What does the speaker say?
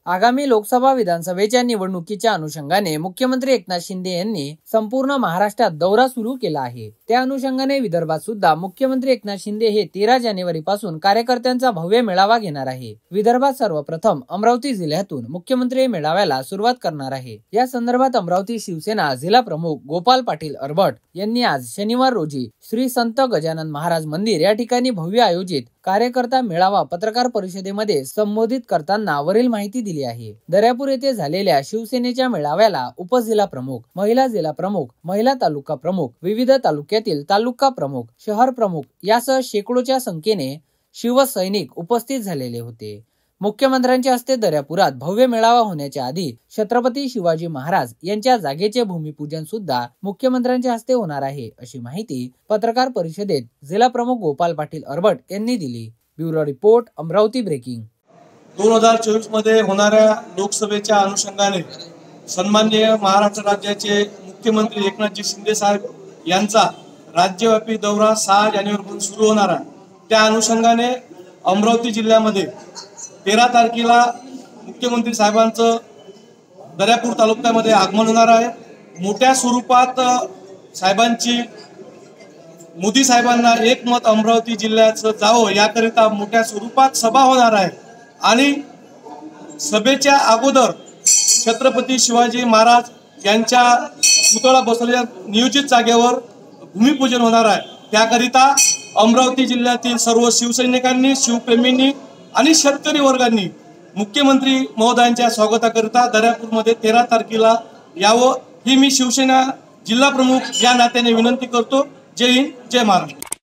आगामी लोकसभा विधानसभेच्या निवडणुकीच्या अनुषंगाने मुख्यमंत्री एकनाथ शिंदे यांनी संपूर्ण महाराष्ट्रात दौरा सुरू केला आहे। त्या अनुषंगाने विदर्भात सुद्धा मुख्यमंत्री एकनाथ शिंदे हे 13 जानेवारी पासून कार्यकर्त्यांचा भव्य मेळावा घेणार आहे। विदर्भात सर्वप्रथम अमरावती जिल्ह्यातून मुख्यमंत्री मेळाव्याला सुरुवात करणार आहे। या संदर्भात अमरावती शिवसेना जिल्हा प्रमुख गोपाल पाटील अरबट यांनी आज शनिवार रोजी श्री संत गजानन महाराज मंदिर या ठिकाणी भव्य आयोजित कार्यकर्ता मेळावा पत्रकार परिषदेमध्ये संबोधित करताना वरील माहिती दिली आहे। दर्यापूर येथे झालेल्या शिवसेनेच्या मेळाव्याला उपजिल्हा प्रमुख, महिला जिल्हा प्रमुख, महिला तालुका प्रमुख, विविध तालुक्यातील तालुका प्रमुख, शहर प्रमुख यासह शेकडोच्या संख्येने शिवसैनिक उपस्थित झालेले होते। मुख्यमंत्र्यांच्या हस्ते दर्यापुरात भव्य मेळावा होण्याच्या आधी छत्रपती शिवाजी महाराज यांच्या जागेचे भूमिपूजन सुद्धा मुख्यमंत्र्यांच्या हस्ते होणार आहे, अशी माहिती पत्रकार परिषदेत जिल्हा प्रमुख गोपाल पाटील अरबट यांनी दिली। Bureau report, Amravati breaking. 2024 मध्ये होणाऱ्या लोकसभेच्या अनुषंगाने सन्माननीय महाराष्ट्र राज्याचे मुख्यमंत्री एकनाथजी शिंदे साहेब यांचा राज्यव्यापी दौरा 6 जानेवारीपासून सुरू होणार आहे। त्या अनुषंगाने अमरावती जिल्ह्यामध्ये 13 तारखेला मुख्यमंत्री साहेबांचं दर्यापूर तालुक्यामध्ये आगमन होणार आहे। मोठ्या स्वरूपात साहेबांची मोदी साहेबांना एक मत अमरावती जिल्ह्याचं जावं याकरिता मोठ्या स्वरूपात सभा होणार आहे आणि सभेच्या अगोदर छत्रपती शिवाजी महाराज यांच्या पुतळा बसवलेल्या नियोजित जागेवर भूमिपूजन होणार आहे। त्याकरिता अमरावती जिल्ह्यातील सर्व शिवसैनिकांनी, शिवप्रेमींनी आणि शेतकरी वर्गांनी मुख्यमंत्री महोदयांच्या स्वागताकरिता दर्यापूरमध्ये 13 तारखेला यावं ही मी शिवसेना जिल्हा प्रमुख या नात्याने विनंती करतो। जय हिंद, जय महाराष्ट्र।